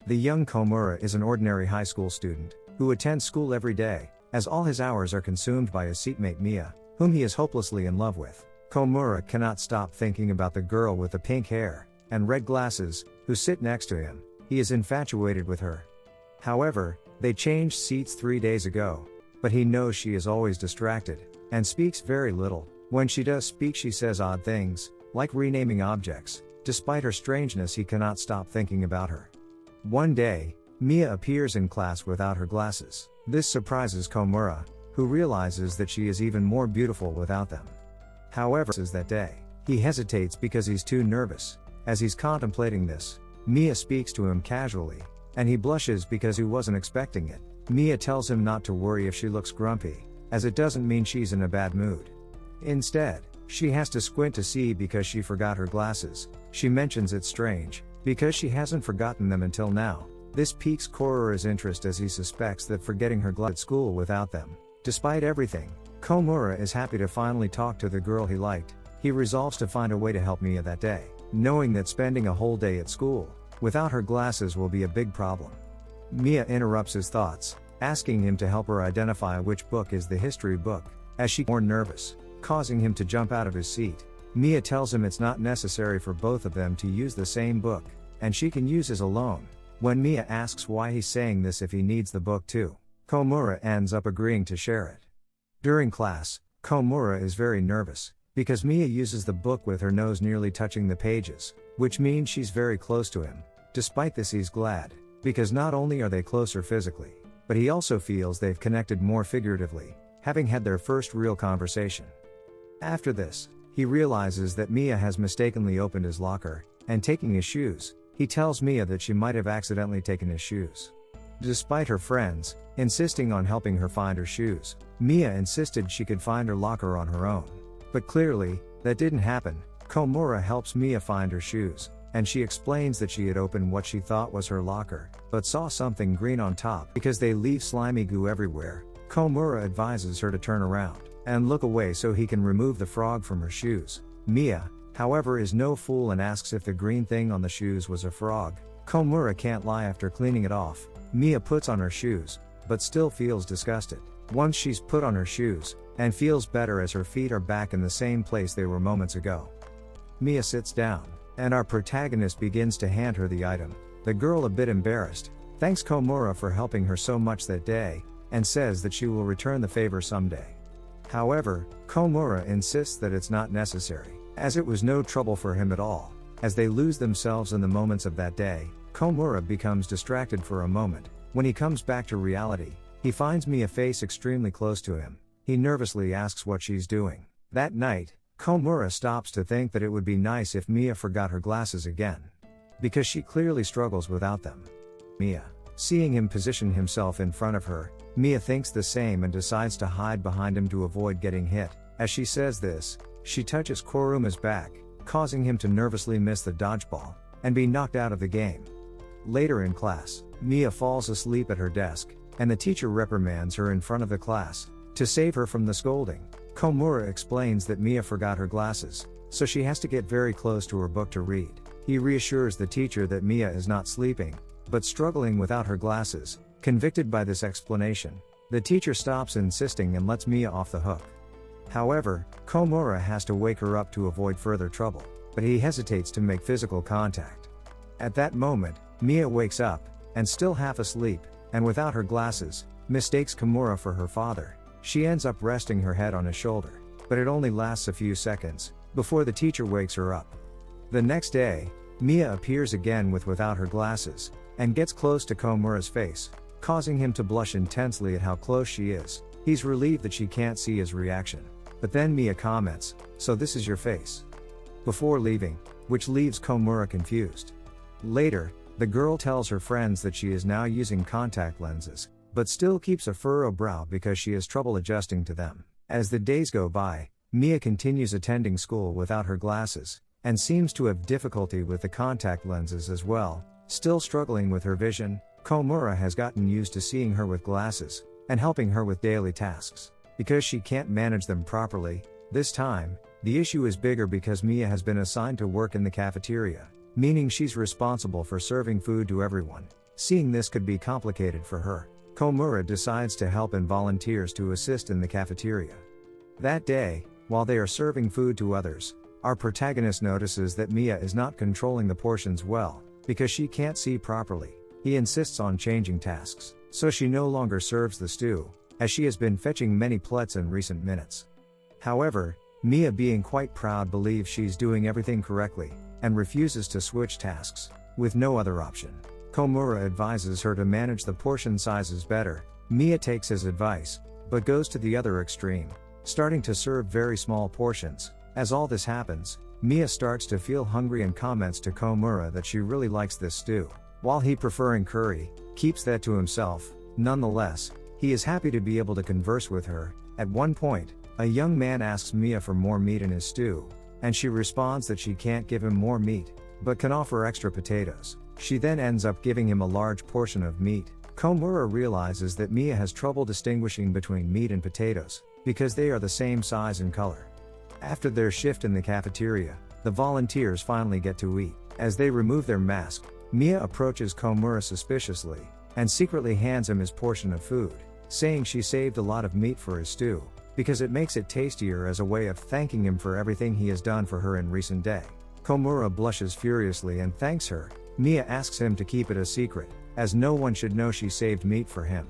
The young Komura is an ordinary high school student, who attends school every day, as all his hours are consumed by his seatmate Mia, whom he is hopelessly in love with. Komura cannot stop thinking about the girl with the pink hair and red glasses, who sit next to him. He is infatuated with her. However, they changed seats 3 days ago, but he knows she is always distracted, and speaks very little. When she does speak, she says odd things, like renaming objects. Despite her strangeness, he cannot stop thinking about her. One day, Mia appears in class without her glasses. This surprises Komura, who realizes that she is even more beautiful without them. However, that day, he hesitates because he's too nervous. As he's contemplating this, Mia speaks to him casually, and he blushes because he wasn't expecting it. Mia tells him not to worry if she looks grumpy, as it doesn't mean she's in a bad mood. Instead, she has to squint to see because she forgot her glasses. She mentions it's strange, because she hasn't forgotten them until now. This piques Komura's interest as he suspects that forgetting her glasses at school without them. Despite everything, Komura is happy to finally talk to the girl he liked. He resolves to find a way to help Mia that day, knowing that spending a whole day at school without her glasses will be a big problem. Mia interrupts his thoughts, asking him to help her identify which book is the history book, as she gets more nervous, causing him to jump out of his seat. Mia tells him it's not necessary for both of them to use the same book, and she can use his alone. When Mia asks why he's saying this if he needs the book too, Komura ends up agreeing to share it. During class, Komura is very nervous, because Mia uses the book with her nose nearly touching the pages, which means she's very close to him. Despite this, he's glad, because not only are they closer physically, but he also feels they've connected more figuratively, having had their first real conversation. After this, he realizes that Mia has mistakenly opened his locker, and taking his shoes, he tells Mia that she might have accidentally taken his shoes. Despite her friends insisting on helping her find her shoes, Mia insisted she could find her locker on her own. But clearly, that didn't happen. Komura helps Mia find her shoes, and she explains that she had opened what she thought was her locker, but saw something green on top because they leave slimy goo everywhere. Komura advises her to turn around and look away so he can remove the frog from her shoes. Mia, however, is no fool and asks if the green thing on the shoes was a frog. Komura can't lie after cleaning it off. Mia puts on her shoes, but still feels disgusted. Once she's put on her shoes, and feels better as her feet are back in the same place they were moments ago. Mia sits down, and our protagonist begins to hand her the item. The girl, a bit embarrassed, thanks Komura for helping her so much that day, and says that she will return the favor someday. However, Komura insists that it's not necessary, as it was no trouble for him at all. As they lose themselves in the moments of that day, Komura becomes distracted for a moment. When he comes back to reality, he finds Mia face extremely close to him. He nervously asks what she's doing. That night, Komura stops to think that it would be nice if Mia forgot her glasses again, because she clearly struggles without them. Mia, seeing him position himself in front of her, Mia thinks the same and decides to hide behind him to avoid getting hit. As she says this, she touches Koruma's back, causing him to nervously miss the dodgeball and be knocked out of the game. Later in class, Mia falls asleep at her desk, and the teacher reprimands her in front of the class. To save her from the scolding, Komura explains that Mia forgot her glasses, so she has to get very close to her book to read. He reassures the teacher that Mia is not sleeping, but struggling without her glasses. Convicted by this explanation, the teacher stops insisting and lets Mia off the hook. However, Komura has to wake her up to avoid further trouble, but he hesitates to make physical contact. At that moment, Mia wakes up, and still half asleep, and without her glasses, mistakes Komura for her father. She ends up resting her head on his shoulder, but it only lasts a few seconds, before the teacher wakes her up. The next day, Mia appears again without her glasses, and gets close to Komura's face, causing him to blush intensely at how close she is. He's relieved that she can't see his reaction, but then Mia comments, "So this is your face?" before leaving, which leaves Komura confused. Later, the girl tells her friends that she is now using contact lenses, but still keeps a furrowed brow because she has trouble adjusting to them. As the days go by, Mia continues attending school without her glasses, and seems to have difficulty with the contact lenses as well. Still struggling with her vision, Komura has gotten used to seeing her with glasses, and helping her with daily tasks. Because she can't manage them properly, this time, the issue is bigger because Mia has been assigned to work in the cafeteria, meaning she's responsible for serving food to everyone. Seeing this could be complicated for her, Komura decides to help and volunteers to assist in the cafeteria. That day, while they are serving food to others, our protagonist notices that Mia is not controlling the portions well, because she can't see properly. He insists on changing tasks, so she no longer serves the stew, as she has been fetching many plates in recent minutes. However, Mia, being quite proud, believes she's doing everything correctly, and refuses to switch tasks, with no other option. Komura advises her to manage the portion sizes better. Mia takes his advice, but goes to the other extreme, starting to serve very small portions. As all this happens, Mia starts to feel hungry and comments to Komura that she really likes this stew, while he, preferring curry, keeps that to himself. Nonetheless, he is happy to be able to converse with her. At one point, a young man asks Mia for more meat in his stew, and she responds that she can't give him more meat, but can offer extra potatoes. She then ends up giving him a large portion of meat. Komura realizes that Mia has trouble distinguishing between meat and potatoes, because they are the same size and color. After their shift in the cafeteria, the volunteers finally get to eat. As they remove their mask, Mia approaches Komura suspiciously, and secretly hands him his portion of food, saying she saved a lot of meat for his stew, because it makes it tastier, as a way of thanking him for everything he has done for her in recent day. Komura blushes furiously and thanks her. Mia asks him to keep it a secret, as no one should know she saved meat for him.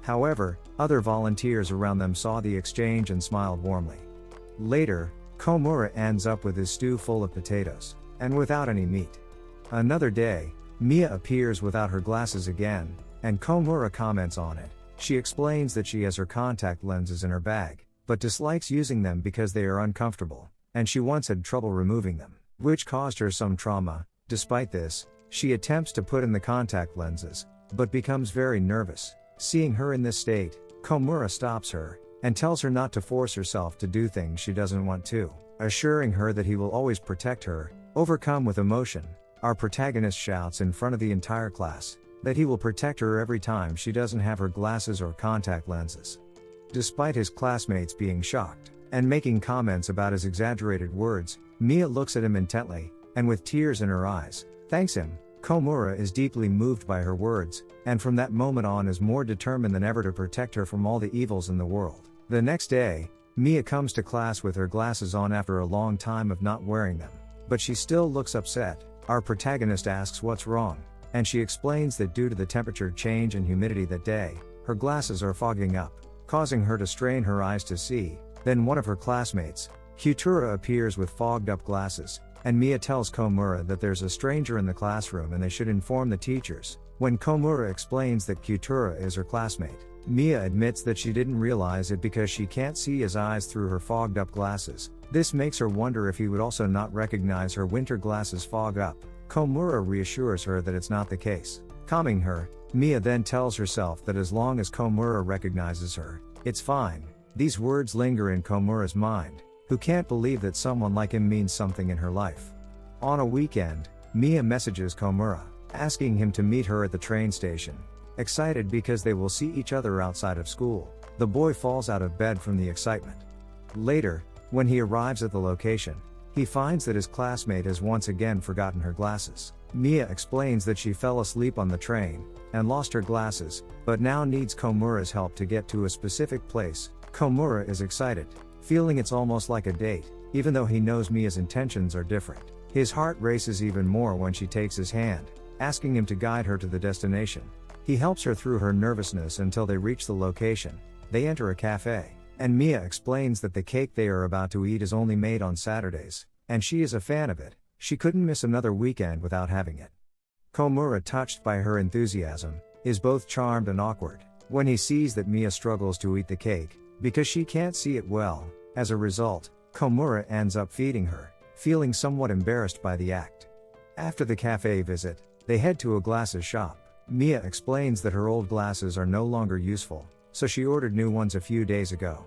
However, other volunteers around them saw the exchange and smiled warmly. Later, Komura ends up with his stew full of potatoes, and without any meat. Another day, Mia appears without her glasses again, and Komura comments on it. She explains that she has her contact lenses in her bag, but dislikes using them because they are uncomfortable, and she once had trouble removing them, which caused her some trauma. Despite this, she attempts to put in the contact lenses, but becomes very nervous. Seeing her in this state, Komura stops her, and tells her not to force herself to do things she doesn't want to, assuring her that he will always protect her. Overcome with emotion, our protagonist shouts in front of the entire class that he will protect her every time she doesn't have her glasses or contact lenses. Despite his classmates being shocked and making comments about his exaggerated words, Mia looks at him intently, and with tears in her eyes, thanks him. Komura is deeply moved by her words, and from that moment on is more determined than ever to protect her from all the evils in the world. The next day, Mia comes to class with her glasses on after a long time of not wearing them, but she still looks upset. Our protagonist asks what's wrong, and she explains that due to the temperature change and humidity that day, her glasses are fogging up, causing her to strain her eyes to see. Then one of her classmates, Kyutura, appears with fogged up glasses, and Mia tells Komura that there's a stranger in the classroom and they should inform the teachers. When Komura explains that Kyutura is her classmate, Mia admits that she didn't realize it because she can't see his eyes through her fogged up glasses. This makes her wonder if he would also not recognize her winter glasses fog up. Komura reassures her that it's not the case. Calming her, Mia then tells herself that as long as Komura recognizes her, it's fine. These words linger in Komura's mind, who can't believe that someone like him means something in her life. On a weekend, Mia messages Komura, asking him to meet her at the train station. Excited because they will see each other outside of school, the boy falls out of bed from the excitement. Later, when he arrives at the location, he finds that his classmate has once again forgotten her glasses. Mia explains that she fell asleep on the train and lost her glasses, but now needs Komura's help to get to a specific place. Komura is excited, feeling it's almost like a date, even though he knows Mia's intentions are different. His heart races even more when she takes his hand, asking him to guide her to the destination. He helps her through her nervousness until they reach the location. They enter a cafe, and Mia explains that the cake they are about to eat is only made on Saturdays, and she is a fan of it. She couldn't miss another weekend without having it. Komura, touched by her enthusiasm, is both charmed and awkward when he sees that Mia struggles to eat the cake because she can't see it well. As a result, Komura ends up feeding her, feeling somewhat embarrassed by the act. After the cafe visit, they head to a glasses shop. Mia explains that her old glasses are no longer useful, so she ordered new ones a few days ago.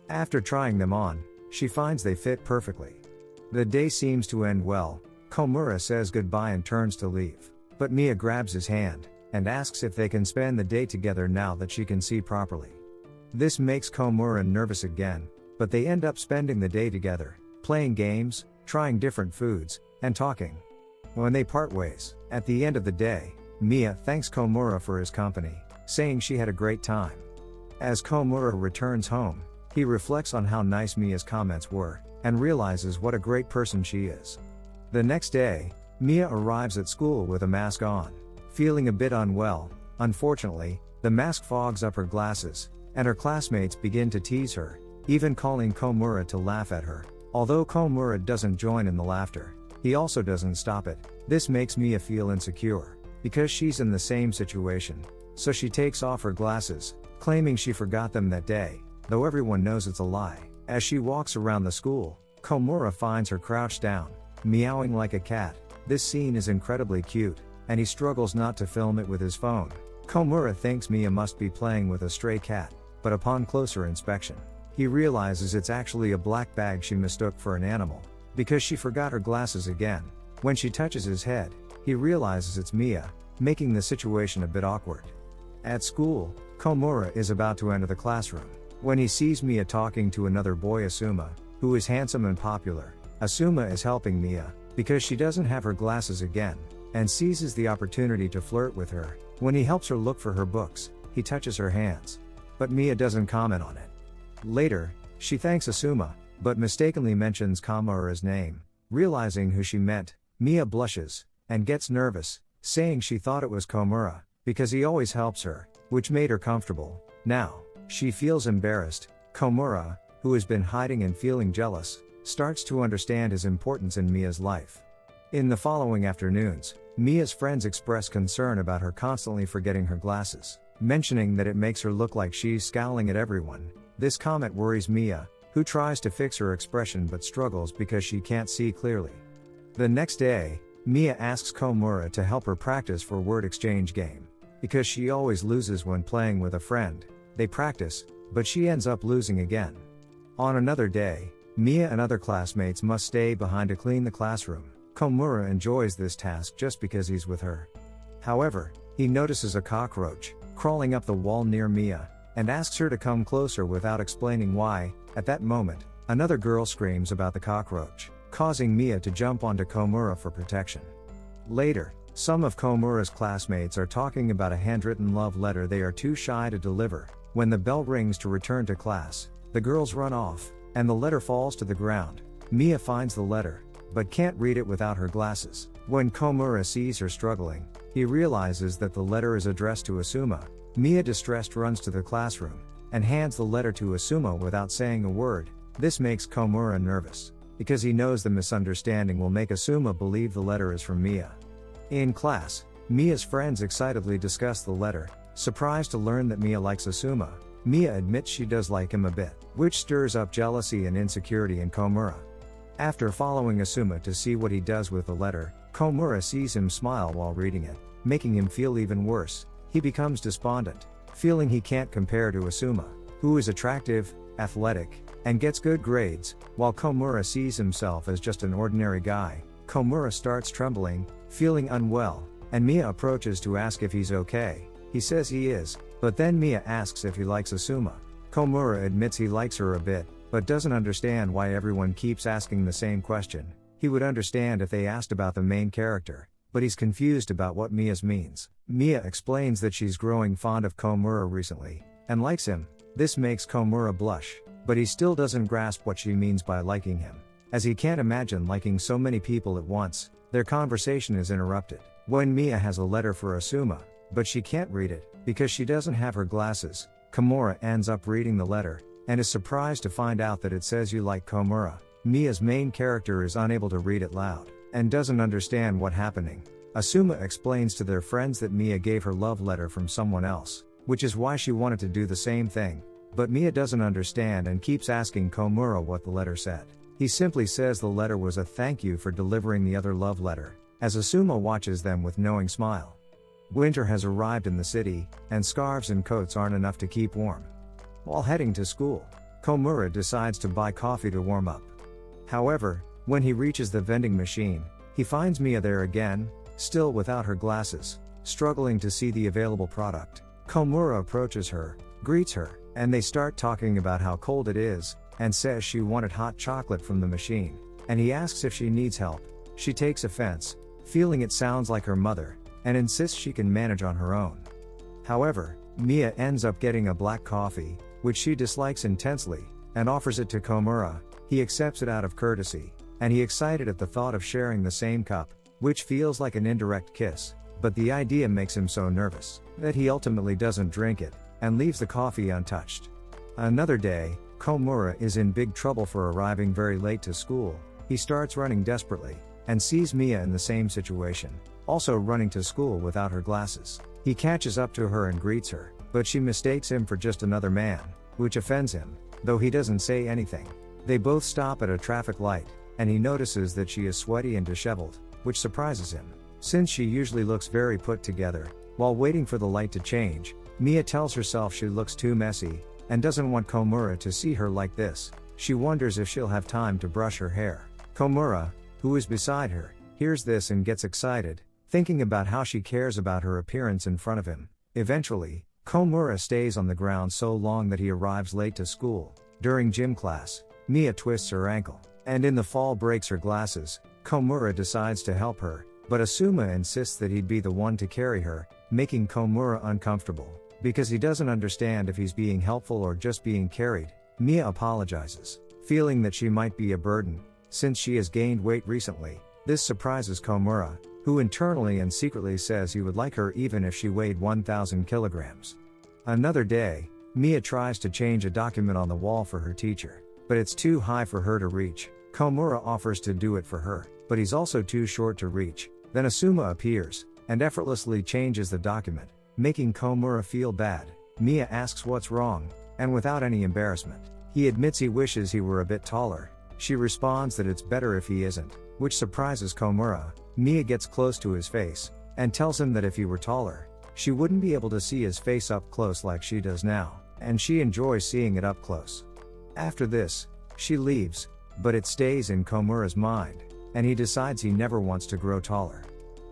After trying them on, she finds they fit perfectly. The day seems to end well. Komura says goodbye and turns to leave, but Mia grabs his hand and asks if they can spend the day together now that she can see properly. This makes Komura nervous again, but they end up spending the day together, playing games, trying different foods, and talking. When they part ways, at the end of the day, Mia thanks Komura for his company, saying she had a great time. As Komura returns home, he reflects on how nice Mia's comments were, and realizes what a great person she is. The next day, Mia arrives at school with a mask on. Feeling a bit unwell, unfortunately, the mask fogs up her glasses, and her classmates begin to tease her, even calling Komura to laugh at her. Although Komura doesn't join in the laughter, he also doesn't stop it. This makes Mia feel insecure, because she's in the same situation, so she takes off her glasses, claiming she forgot them that day, though everyone knows it's a lie. As she walks around the school, Komura finds her crouched down, meowing like a cat. This scene is incredibly cute, and he struggles not to film it with his phone. Komura thinks Mia must be playing with a stray cat, but upon closer inspection, he realizes it's actually a black bag she mistook for an animal, because she forgot her glasses again. When she touches his head, he realizes it's Mia, making the situation a bit awkward. At school, Komura is about to enter the classroom, when he sees Mia talking to another boy, Asuma, who is handsome and popular. Asuma is helping Mia, because she doesn't have her glasses again, and seizes the opportunity to flirt with her. When he helps her look for her books, he touches her hands. But Mia doesn't comment on it. Later, she thanks Asuma, but mistakenly mentions Komura's name. Realizing who she meant, Mia blushes, and gets nervous, saying she thought it was Komura, because he always helps her, which made her comfortable. Now, she feels embarrassed. Komura, who has been hiding and feeling jealous, starts to understand his importance in Mia's life. In the following afternoons, Mia's friends express concern about her constantly forgetting her glasses, mentioning that it makes her look like she's scowling at everyone. This comment worries Mia, who tries to fix her expression but struggles because she can't see clearly. The next day, Mia asks Komura to help her practice for word exchange game, because she always loses when playing with a friend. They practice, but she ends up losing again. On another day, Mia and other classmates must stay behind to clean the classroom. Komura enjoys this task just because he's with her. However, he notices a cockroach crawling up the wall near Mia, and asks her to come closer without explaining why. At that moment, another girl screams about the cockroach, causing Mia to jump onto Komura for protection. Later, some of Komura's classmates are talking about a handwritten love letter they are too shy to deliver. When the bell rings to return to class, the girls run off, and the letter falls to the ground. Mia finds the letter, but can't read it without her glasses. When Komura sees her struggling, he realizes that the letter is addressed to Asuma. Mia, distressed, runs to the classroom, and hands the letter to Asuma without saying a word. This makes Komura nervous, because he knows the misunderstanding will make Asuma believe the letter is from Mia. In class, Mia's friends excitedly discuss the letter, surprised to learn that Mia likes Asuma. Mia admits she does like him a bit, which stirs up jealousy and insecurity in Komura. After following Asuma to see what he does with the letter, Komura sees him smile while reading it, making him feel even worse. He becomes despondent, feeling he can't compare to Asuma, who is attractive, athletic, and gets good grades, while Komura sees himself as just an ordinary guy. Komura starts trembling, feeling unwell, and Mia approaches to ask if he's okay. He says he is, but then Mia asks if he likes Asuma. Komura admits he likes her a bit, but doesn't understand why everyone keeps asking the same question. He would understand if they asked about the main character, but he's confused about what Mia's means. Mia explains that she's growing fond of Komura recently, and likes him. This makes Komura blush, but he still doesn't grasp what she means by liking him, as he can't imagine liking so many people at once. Their conversation is interrupted when Mia has a letter for Asuma, but she can't read it, because she doesn't have her glasses. Komura ends up reading the letter, and is surprised to find out that it says "you like Komura." Mia's main character is unable to read it loud, and doesn't understand what's happening. Asuma explains to their friends that Mia gave her love letter from someone else, which is why she wanted to do the same thing. But Mia doesn't understand and keeps asking Komura what the letter said. He simply says the letter was a thank you for delivering the other love letter, as Asuma watches them with knowing smile. Winter has arrived in the city, and scarves and coats aren't enough to keep warm. While heading to school, Komura decides to buy coffee to warm up. However, when he reaches the vending machine, he finds Mia there again, still without her glasses, struggling to see the available product. Komura approaches her, greets her, and they start talking about how cold it is, and says she wanted hot chocolate from the machine, and he asks if she needs help. She takes offense, feeling it sounds like her mother, and insists she can manage on her own. However, Mia ends up getting a black coffee, which she dislikes intensely, and offers it to Komura. He accepts it out of courtesy, and he excited at the thought of sharing the same cup, which feels like an indirect kiss, but the idea makes him so nervous that he ultimately doesn't drink it, and leaves the coffee untouched. Another day, Komura is in big trouble for arriving very late to school. He starts running desperately, and sees Mia in the same situation, also running to school without her glasses. He catches up to her and greets her, but she mistakes him for just another man, which offends him, though he doesn't say anything. They both stop at a traffic light, and he notices that she is sweaty and disheveled, which surprises him, since she usually looks very put together. While waiting for the light to change, Mia tells herself she looks too messy, and doesn't want Komura to see her like this. She wonders if she'll have time to brush her hair. Komura, who is beside her, hears this and gets excited, thinking about how she cares about her appearance in front of him. Eventually, Komura stays on the ground so long that he arrives late to school. During gym class, Mia twists her ankle, and in the fall breaks her glasses. Komura decides to help her, but Asuma insists that he'd be the one to carry her, making Komura uncomfortable, because he doesn't understand if he's being helpful or just being carried. Mia apologizes, feeling that she might be a burden, since she has gained weight recently. This surprises Komura, who internally and secretly says he would like her even if she weighed 1,000 kilograms. Another day, Mia tries to change a document on the wall for her teacher, but it's too high for her to reach. Komura offers to do it for her, but he's also too short to reach. Then Asuma appears, and effortlessly changes the document, making Komura feel bad. Mia asks what's wrong, and without any embarrassment, he admits he wishes he were a bit taller. She responds that it's better if he isn't, which surprises Komura. Mia gets close to his face, and tells him that if he were taller, she wouldn't be able to see his face up close like she does now, and she enjoys seeing it up close. After this, she leaves, but it stays in Komura's mind, and he decides he never wants to grow taller.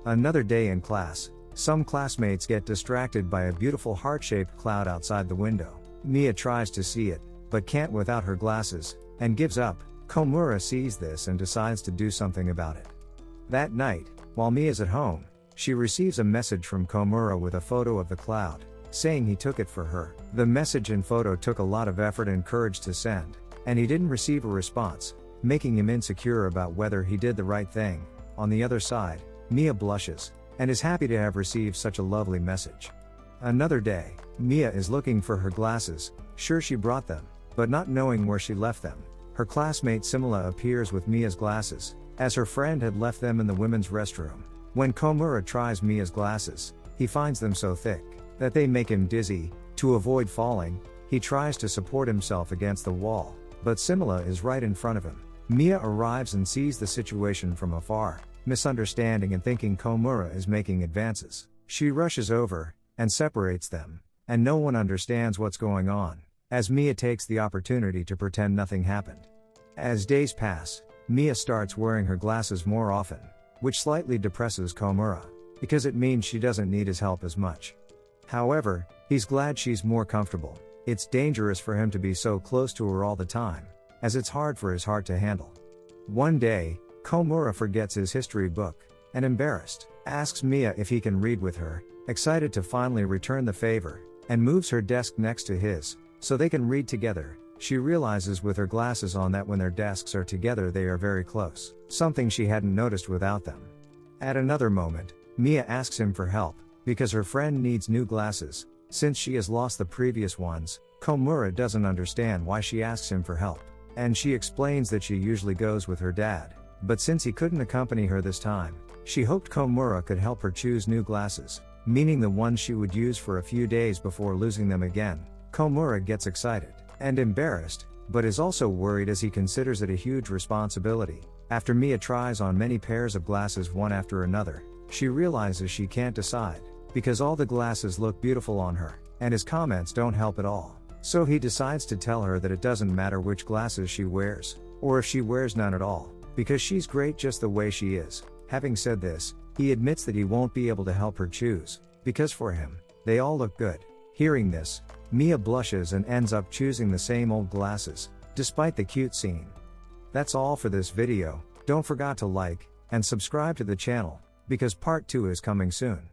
Another day in class, some classmates get distracted by a beautiful heart-shaped cloud outside the window. Mia tries to see it, but can't without her glasses, and gives up. Komura sees this and decides to do something about it. That night, while Mia's at home, she receives a message from Komura with a photo of the cloud, saying he took it for her. The message and photo took a lot of effort and courage to send, and he didn't receive a response, making him insecure about whether he did the right thing. On the other side, Mia blushes, and is happy to have received such a lovely message. Another day, Mia is looking for her glasses, sure she brought them, but not knowing where she left them. Her classmate Simula appears with Mia's glasses, as her friend had left them in the women's restroom. When Komura tries Mia's glasses, he finds them so thick that they make him dizzy. To avoid falling, he tries to support himself against the wall, but Simula is right in front of him. Mia arrives and sees the situation from afar, misunderstanding and thinking Komura is making advances. She rushes over, and separates them, and no one understands what's going on, as Mia takes the opportunity to pretend nothing happened. As days pass, Mia starts wearing her glasses more often, which slightly depresses Komura, because it means she doesn't need his help as much. However, he's glad she's more comfortable. It's dangerous for him to be so close to her all the time, as it's hard for his heart to handle. One day, Komura forgets his history book, and embarrassed, asks Mia if he can read with her, excited to finally return the favor, and moves her desk next to his, so they can read together. She realizes with her glasses on that when their desks are together they are very close, something she hadn't noticed without them. At another moment, Mia asks him for help, because her friend needs new glasses, since she has lost the previous ones. Komura doesn't understand why she asks him for help, and she explains that she usually goes with her dad, but since he couldn't accompany her this time, she hoped Komura could help her choose new glasses, meaning the ones she would use for a few days before losing them again. Komura gets excited, and embarrassed, but is also worried as he considers it a huge responsibility. After Mia tries on many pairs of glasses one after another, she realizes she can't decide, because all the glasses look beautiful on her, and his comments don't help at all. So he decides to tell her that it doesn't matter which glasses she wears, or if she wears none at all, because she's great just the way she is. Having said this, he admits that he won't be able to help her choose, because for him, they all look good. Hearing this, Mia blushes and ends up choosing the same old glasses, despite the cute scene. That's all for this video. Don't forget to like and subscribe to the channel, because part 2 is coming soon.